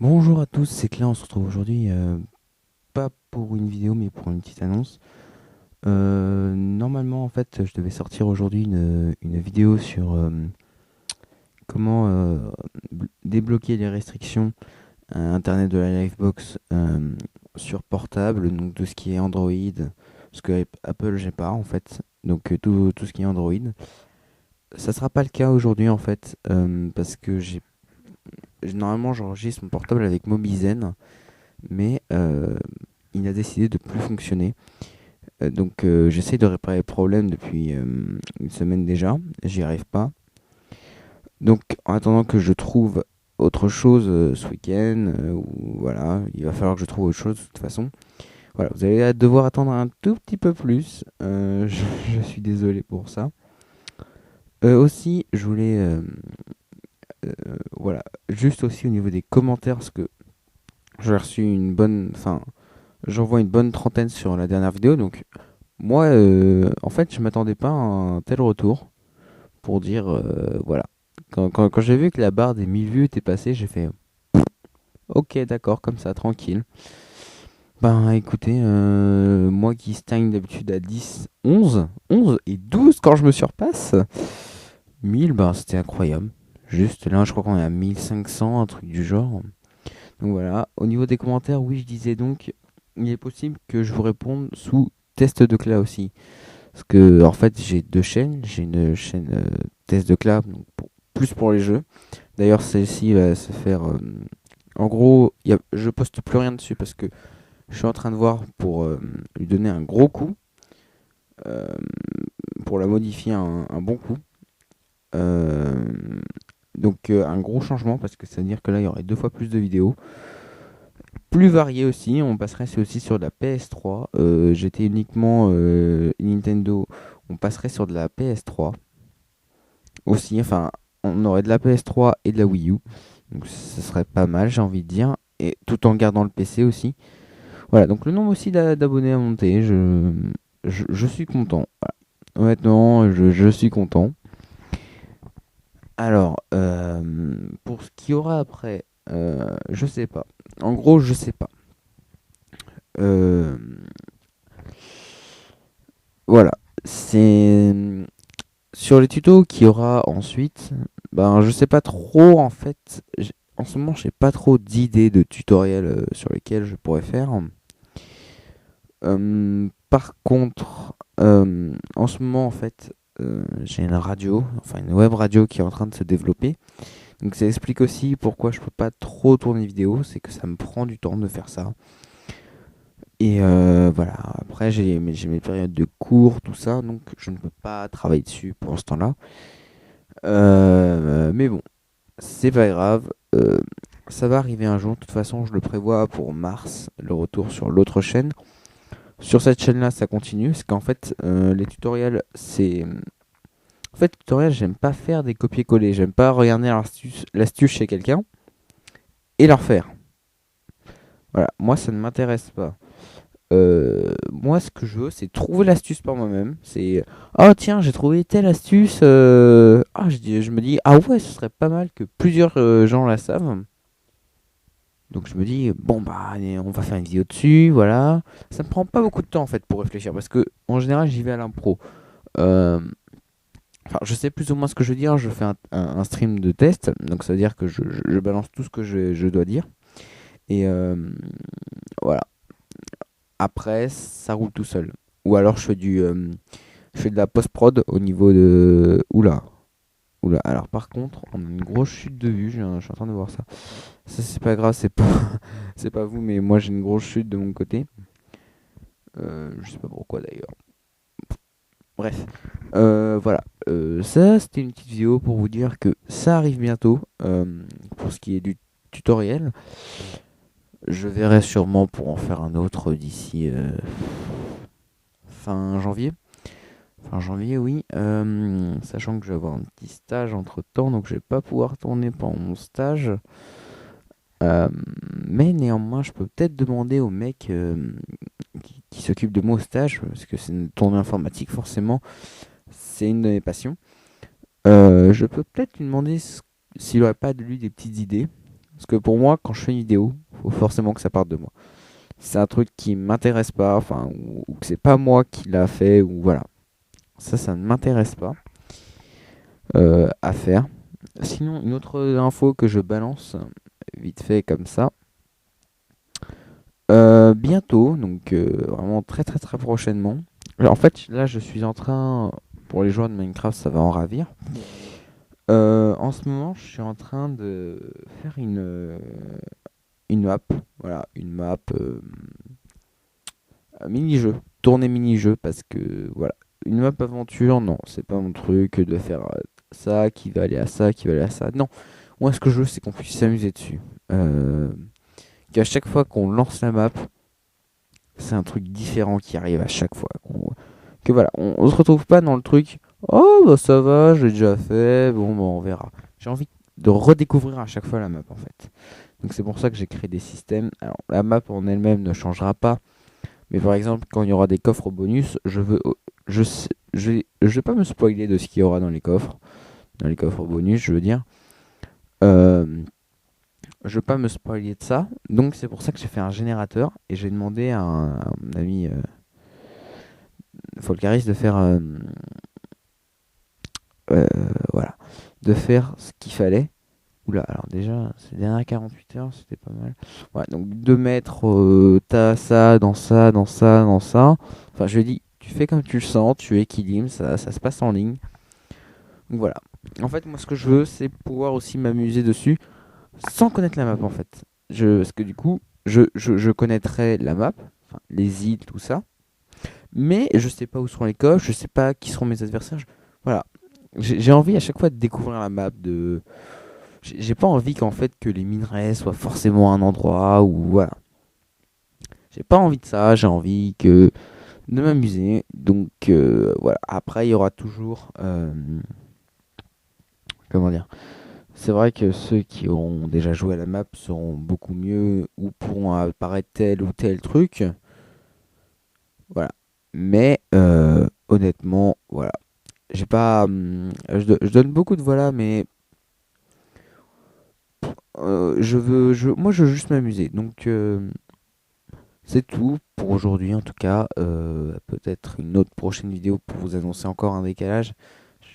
Bonjour à tous, c'est Claire, on se retrouve aujourd'hui pas pour une vidéo mais pour une petite annonce. Normalement en fait je devais sortir aujourd'hui une vidéo sur comment débloquer les restrictions internet de la Livebox sur portable, donc tout ce qui est Android, parce que Apple j'ai pas en fait, donc tout ce qui est Android. Ça sera pas le cas aujourd'hui en fait, parce que normalement j'enregistre mon portable avec Mobizen, mais il a décidé de plus fonctionner. Donc j'essaie de réparer le problème depuis une semaine déjà, j'y arrive pas. Donc en attendant que je trouve autre chose ce week-end, ou voilà, il va falloir que je trouve autre chose de toute façon. Voilà, vous allez devoir attendre un tout petit peu plus. Je suis désolé pour ça. Aussi, je voulais, voilà, juste aussi au niveau des commentaires, parce que j'ai reçu une bonne, enfin, j'envoie une bonne trentaine sur la dernière vidéo, donc moi, en fait, je m'attendais pas à un tel retour pour dire, voilà. Quand j'ai vu que la barre des 1000 vues était passée, j'ai fait, ok, d'accord, comme ça, tranquille. Ben écoutez, moi qui stagne d'habitude à 10, 11 et 12 quand je me surpasse, 1000, ben c'était incroyable. Juste là, je crois qu'on est à 1500, un truc du genre. Donc voilà, au niveau des commentaires, oui, je disais donc, il est possible que je vous réponde sous test de cloud aussi. Parce que en fait j'ai deux chaînes. J'ai une chaîne test de cloud, donc plus pour les jeux. D'ailleurs celle-ci va se faire... en gros, je poste plus rien dessus parce que je suis en train de voir pour lui donner un gros coup. euh, pour la modifier un bon coup. Euh, donc un gros changement parce que ça veut dire que là il y aurait deux fois plus de vidéos. Plus varié aussi, on passerait aussi sur de la PS3. J'étais uniquement Nintendo, on passerait sur de la PS3 aussi. Enfin, on aurait de la PS3 et de la Wii U. Donc ce serait pas mal, j'ai envie de dire. Et tout en gardant le PC aussi. Voilà, donc le nombre aussi d'abonnés a monté. Je suis content. Voilà. Honnêtement, je suis content. Alors, pour ce qu'il y aura après, je sais pas. En gros, je sais pas. Euh, voilà. C'est sur les tutos qu'il y aura ensuite. Ben, je sais pas trop en fait. En ce moment, j'ai pas trop d'idées de tutoriels sur lesquels je pourrais faire. Par contre, en ce moment, en fait, j'ai une radio, enfin une web radio qui est en train de se développer. Donc ça explique aussi pourquoi je peux pas trop tourner vidéo, c'est que ça me prend du temps de faire ça. Et voilà, après j'ai mes périodes de cours, tout ça, donc je ne peux pas travailler dessus pour ce temps-là. Mais bon, c'est pas grave. Ça va arriver un jour. De toute façon, je le prévois pour mars, le retour sur l'autre chaîne. Sur cette chaîne-là, ça continue. Parce qu'en fait, les tutoriels, c'est. En fait, tutoriels, j'aime pas faire des copier-coller. J'aime pas regarder l'astuce chez quelqu'un et leur faire. Voilà, moi, ça ne m'intéresse pas. Moi, ce que je veux, c'est trouver l'astuce par moi-même. C'est. Oh, tiens, j'ai trouvé telle astuce. Ah, je me dis, ah ouais, ce serait pas mal que plusieurs gens la savent. Donc je me dis, bon bah allez, on va faire une vidéo dessus, voilà. Ça me prend pas beaucoup de temps en fait pour réfléchir parce que en général j'y vais à l'impro. Euh, Enfin, je sais plus ou moins ce que je veux dire. Je fais un stream de test, donc ça veut dire que je balance tout ce que je dois dire. Et voilà. Après, ça roule tout seul. Ou alors je fais de la post-prod au niveau de. Oula. Oula. Alors par contre, on a une grosse chute de vue. Je suis en train de voir ça. Ça c'est pas grave, c'est pas, c'est pas vous, mais moi j'ai une grosse chute de mon côté. Je sais pas pourquoi d'ailleurs. Bref, voilà. Ça, c'était une petite vidéo pour vous dire que ça arrive bientôt. Pour ce qui est du tutoriel, je verrai sûrement pour en faire un autre d'ici fin janvier. Fin janvier, oui. Sachant que je vais avoir un petit stage entre temps, donc je vais pas pouvoir tourner pendant mon stage. Euh, mais néanmoins, je peux peut-être demander au mec qui s'occupe de moi au stage, parce que c'est une tournée informatique, forcément, c'est une de mes passions. Je peux peut-être lui demander s'il aurait pas de lui des petites idées. Parce que pour moi, quand je fais une vidéo, faut forcément que ça parte de moi. Si c'est un truc qui m'intéresse pas, enfin, ou que c'est pas moi qui l'a fait, ou voilà. Ça ne m'intéresse pas à faire. Sinon, une autre info que je balance, vite fait comme ça. Bientôt, donc vraiment très très très prochainement. Alors, en fait, là, je suis en train, pour les joueurs de Minecraft, ça va en ravir. En ce moment, je suis en train de faire une map. Voilà, une map mini-jeu. Tournée mini-jeu, parce que voilà. Une map aventure, non, c'est pas mon truc de faire ça qui va aller à ça, qui va aller à ça. Non, moi, ce que je veux, c'est qu'on puisse s'amuser dessus. Euh, Qu'à chaque fois qu'on lance la map, c'est un truc différent qui arrive à chaque fois. Que voilà, on se retrouve pas dans le truc. Oh bah ça va, j'ai déjà fait. Bon bah on verra. J'ai envie de redécouvrir à chaque fois la map en fait. Donc c'est pour ça que j'ai créé des systèmes. Alors la map en elle-même ne changera pas. Mais par exemple quand il y aura des coffres bonus, je vais pas me spoiler de ce qu'il y aura dans les coffres bonus, je veux dire. Euh, je veux pas me spoiler de ça. Donc c'est pour ça que j'ai fait un générateur et j'ai demandé à mon ami Folcaris de faire euh, voilà, de faire ce qu'il fallait. Oula, alors déjà, ces dernières 48 heures, c'était pas mal. Ouais, donc de mettre t'as ça, dans ça, dans ça, dans ça. Enfin, je lui ai dit, tu fais comme tu le sens, tu équilibres, ça se passe en ligne. Donc voilà. En fait, moi, ce que je veux, c'est pouvoir aussi m'amuser dessus sans connaître la map, en fait. Parce que du coup, je connaîtrais la map, enfin, les îles, tout ça. Mais je sais pas où seront les coffres, je sais pas qui seront mes adversaires. Voilà. J'ai envie à chaque fois de découvrir la map, j'ai pas envie qu'en fait que les minerais soient forcément à un endroit où voilà. J'ai pas envie de ça, j'ai envie que de m'amuser. Donc voilà. Après il y aura toujours comment dire. C'est vrai que ceux qui auront déjà joué à la map seront beaucoup mieux ou pourront apparaître tel ou tel truc. Voilà. Mais honnêtement, voilà. J'ai pas je donne beaucoup de voilà mais moi je veux juste m'amuser. Donc c'est tout pour aujourd'hui en tout cas. Peut-être une autre prochaine vidéo pour vous annoncer encore un décalage.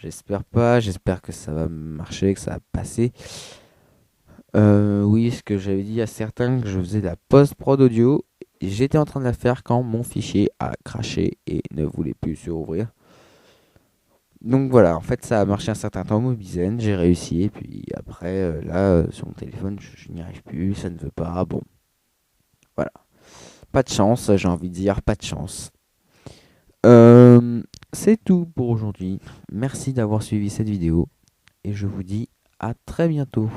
J'espère pas, j'espère que ça va marcher, que ça va passer. Oui, ce que j'avais dit à certains que je faisais de la post-prod audio. J'étais en train de la faire quand mon fichier a craché et ne voulait plus se rouvrir. Donc voilà, en fait ça a marché un certain temps Mobizen, j'ai réussi et puis après sur mon téléphone je n'y arrive plus, ça ne veut pas. Bon, voilà. Pas de chance, j'ai envie de dire, pas de chance. Euh, c'est tout pour aujourd'hui. Merci d'avoir suivi cette vidéo et je vous dis à très bientôt.